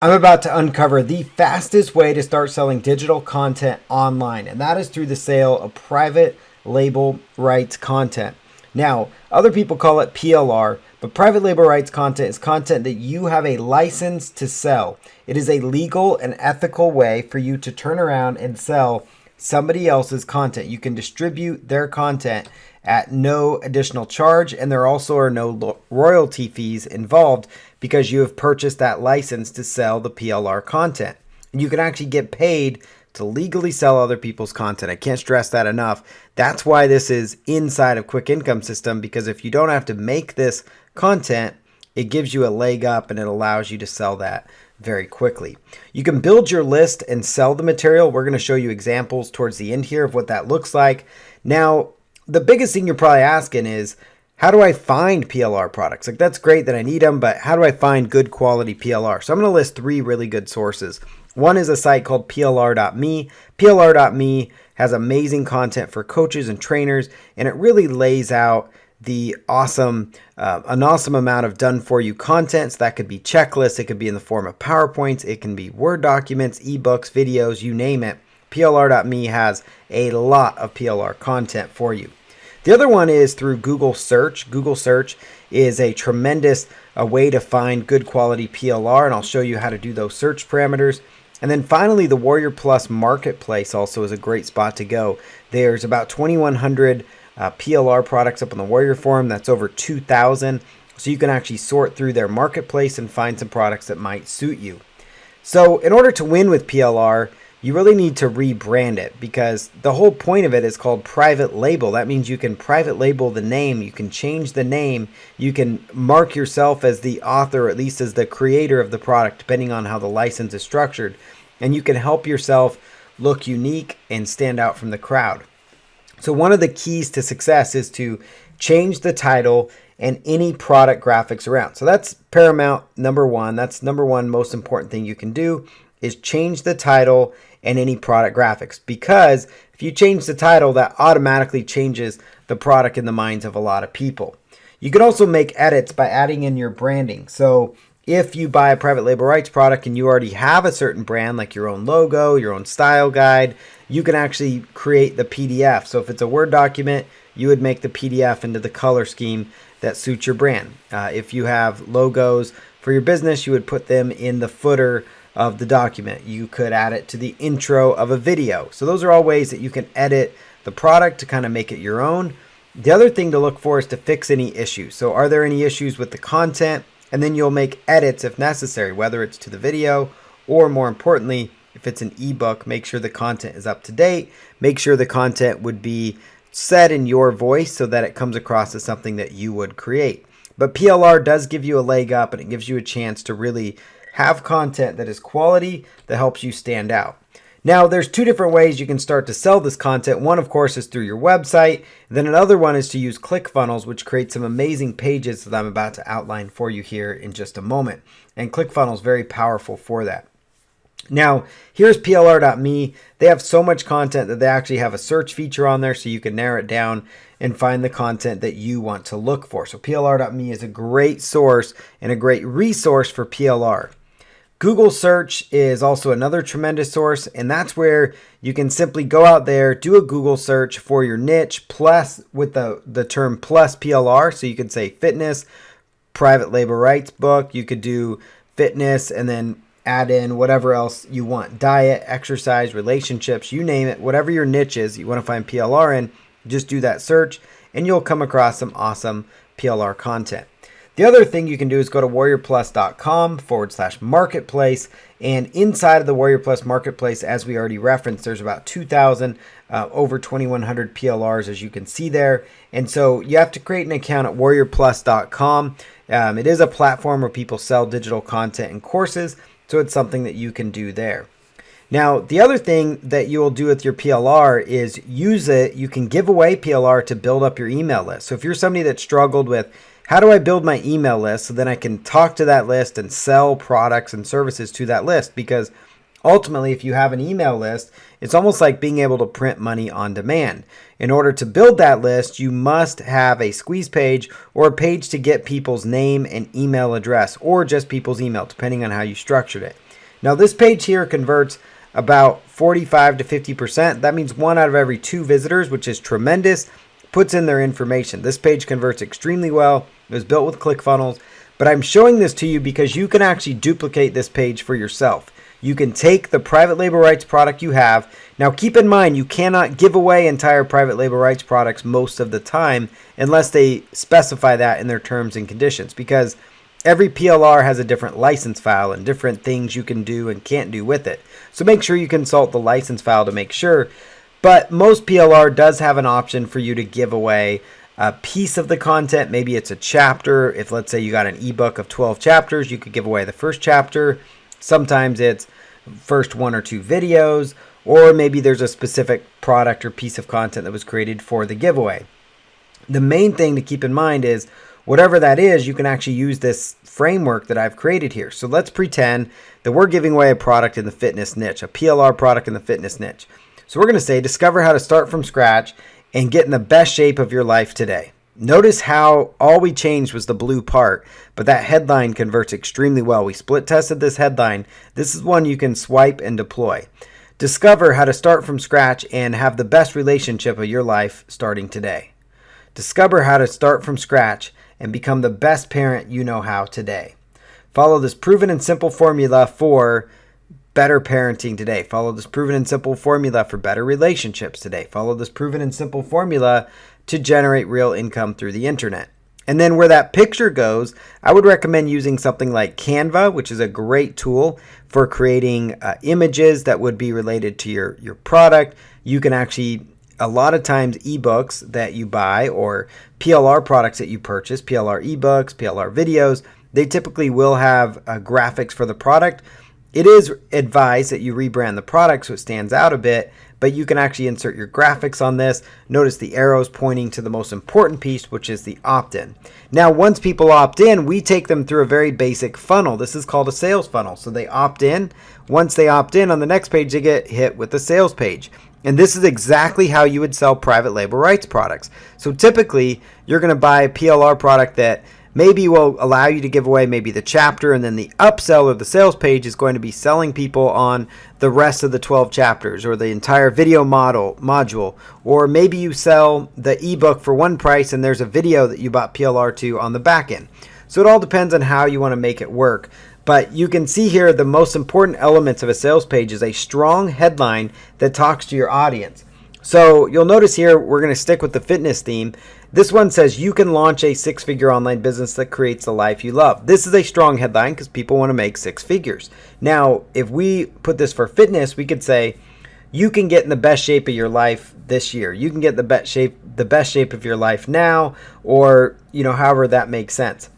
I'm about to uncover the fastest way to start selling digital content online, and that is through the sale of private label rights content. Now, other people call it PLR, but private label rights content is content that you have a license to sell. It is a legal and ethical way for you to turn around and sell somebody else's content. You can distribute their content at no additional charge, and there also are no royalty fees involved because you have purchased that license to sell the PLR content. You can actually get paid to legally sell other people's content. I can't stress that enough. That's why this is inside of Quick Income System, because if you don't have to make this content, it gives you a leg up and it allows you to sell that very quickly. You can build your list and sell the material. We're going to show you examples towards the end here of what that looks like. Now, the biggest thing you're probably asking is, how do I find PLR products? Like, that's great that I need them, but how do I find good quality PLR? So I'm going to list three really good sources. One is a site called PLR.me. PLR.me has amazing content for coaches and trainers, and it really lays out the an awesome amount of done for you content. So that could be checklists, it could be in the form of PowerPoints, it can be Word documents, ebooks, videos, you name it. PLR.me has a lot of PLR content for you. The other one is through Google Search. Google Search is a tremendous way to find good quality PLR, and I'll show you how to do those search parameters. And then finally, the Warrior Plus Marketplace also is a great spot to go. There's about 2,100 PLR products up on the Warrior Forum. That's over 2,000. So you can actually sort through their marketplace and find some products that might suit you. So in order to win with PLR, you really need to rebrand it, because the whole point of it is called private label. That means you can private label the name, you can change the name, you can mark yourself as the author, or at least as the creator of the product, depending on how the license is structured, and you can help yourself look unique and stand out from the crowd. So one of the keys to success is to change the title and any product graphics around. So that's paramount number one. That's number one most important thing you can do, is change the title and any product graphics, because if you change the title, that automatically changes the product in the minds of a lot of people. You can also make edits by adding in your branding. So if you buy a private label rights product and you already have a certain brand, like your own logo, your own style guide, you can actually create the PDF. So if it's a Word document, you would make the PDF into the color scheme that suits your brand. If you have logos for your business, you would put them in the footer of the document. You could add it to the intro of a video. So those are all ways that you can edit the product to kind of make it your own. The other thing to look for is to fix any issues. So are there any issues with the content? And then you'll make edits if necessary, whether it's to the video, or more importantly, if it's an ebook, make sure the content is up to date. Make sure the content would be said in your voice so that it comes across as something that you would create. But PLR does give you a leg up, and it gives you a chance to really have content that is quality, that helps you stand out. Now, there's two different ways you can start to sell this content. One, of course, is through your website. Then another one is to use ClickFunnels, which creates some amazing pages that I'm about to outline for you here in just a moment. And ClickFunnels is very powerful for that. Now, here's PLR.me. They have so much content that they actually have a search feature on there, so you can narrow it down and find the content that you want to look for. So PLR.me is a great source and a great resource for PLR. Google search is also another tremendous source, and that's where you can simply go out there, do a Google search for your niche, plus with the term plus PLR. So you could say fitness, private label rights book. You could do fitness and then add in whatever else you want. Diet, exercise, relationships, you name it. Whatever your niche is, you want to find PLR in, just do that search and you'll come across some awesome PLR content. The other thing you can do is go to warriorplus.com/marketplace, and inside of the Warrior Plus Marketplace, as we already referenced, there's about 2,000, over 2,100 PLRs, as you can see there. And so you have to create an account at warriorplus.com. It is a platform where people sell digital content and courses, so it's something that you can do there. Now, the other thing that you will do with your PLR is use it. You can give away PLR to build up your email list. So if you're somebody that struggled with, how do I build my email list so then I can talk to that list and sell products and services to that list? Because ultimately, if you have an email list, it's almost like being able to print money on demand. In order to build that list, you must have a squeeze page or a page to get people's name and email address, or just people's email, depending on how you structured it. Now this page here converts about 45 to 50%. That means 1 out of every 2 visitors, which is tremendous, puts in their information. This page converts extremely well. It was built with ClickFunnels, but I'm showing this to you because you can actually duplicate this page for yourself. You can take the private label rights product you have. Now keep in mind, you cannot give away entire private label rights products most of the time unless they specify that in their terms and conditions, because every PLR has a different license file and different things you can do and can't do with it. So make sure you consult the license file to make sure. But most PLR does have an option for you to give away a piece of the content. Maybe it's a chapter. If let's say you got an ebook of 12 chapters, you could give away the first chapter. Sometimes it's first 1 or 2 videos, or maybe there's a specific product or piece of content that was created for the giveaway. The main thing to keep in mind is whatever that is, you can actually use this framework that I've created here. So let's pretend that we're giving away a product in the fitness niche, a PLR product in the fitness niche. So we're going to say, discover how to start from scratch and get in the best shape of your life today. Notice how all we changed was the blue part, but that headline converts extremely well. We split tested this headline. This is one you can swipe and deploy. Discover how to start from scratch and have the best relationship of your life starting today. Discover how to start from scratch and become the best parent you know how today. Follow this proven and simple formula for better parenting today. Follow this proven and simple formula for better relationships today. Follow this proven and simple formula to generate real income through the internet. And then where that picture goes, I would recommend using something like Canva, which is a great tool for creating images that would be related to your product. You can actually, a lot of times, ebooks that you buy or PLR products that you purchase, PLR ebooks, PLR videos, they typically will have graphics for the product. It is advised that you rebrand the product so it stands out a bit, but you can actually insert your graphics on this. Notice the arrows pointing to the most important piece, which is the opt-in. Now, once people opt in, we take them through a very basic funnel. This is called a sales funnel. So they opt in. Once they opt in, on the next page, they get hit with the sales page. And this is exactly how you would sell private label rights products. So typically, you're going to buy a PLR product that maybe will allow you to give away maybe the chapter, and then the upsell or the sales page is going to be selling people on the rest of the 12 chapters or the entire video module. Or maybe you sell the ebook for one price and there's a video that you bought PLR to on the back end. So it all depends on how you want to make it work. But you can see here the most important elements of a sales page is a strong headline that talks to your audience. So you'll notice here we're going to stick with the fitness theme. This one says you can launch a 6-figure online business that creates the life you love. This is a strong headline because people want to make 6 figures. Now, if we put this for fitness, we could say you can get in the best shape of your life this year. You can get the best shape of your life now, or however that makes sense.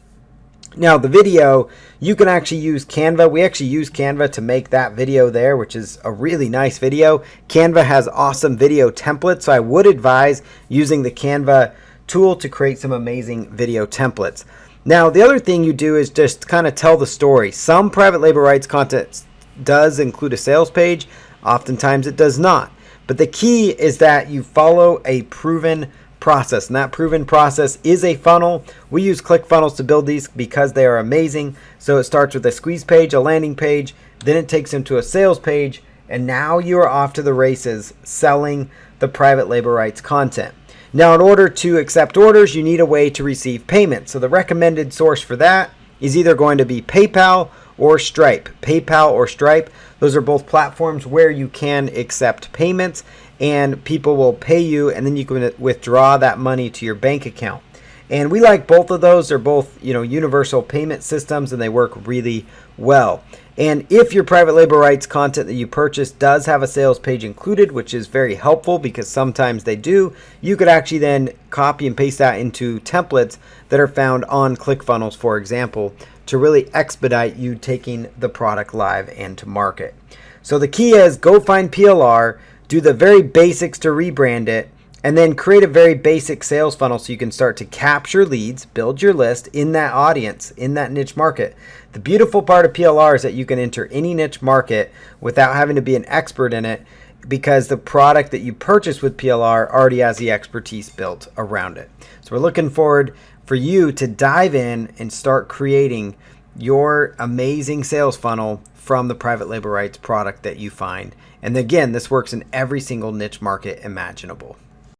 Now, the video, you can actually use Canva. We actually use Canva to make that video there, which is a really nice video. Canva has awesome video templates, so I would advise using the Canva tool to create some amazing video templates. Now, the other thing you do is just kind of tell the story. Some private label rights content does include a sales page. Oftentimes it does not. But the key is that you follow a proven process, and that proven process is a funnel. We use ClickFunnels to build these because they are amazing. So it starts with a squeeze page, a landing page, then it takes them to a sales page, and now you are off to the races selling the private label rights content. Now, in order to accept orders, you need a way to receive payment. So the recommended source for that is either going to be PayPal or Stripe. PayPal or Stripe, those are both platforms where you can accept payments and people will pay you, and then you can withdraw that money to your bank account. And we like both of those. They're both, universal payment systems, and they work really well. And if your private label rights content that you purchase does have a sales page included, which is very helpful because sometimes they do, you could actually then copy and paste that into templates that are found on ClickFunnels, for example, to really expedite you taking the product live and to market. So the key is go find PLR, do the very basics to rebrand it, and then create a very basic sales funnel so you can start to capture leads, build your list in that audience, in that niche market. The beautiful part of PLR is that you can enter any niche market without having to be an expert in it, because the product that you purchase with PLR already has the expertise built around it. So we're looking forward for you to dive in and start creating your amazing sales funnel from the private label rights product that you find. And again, this works in every single niche market imaginable.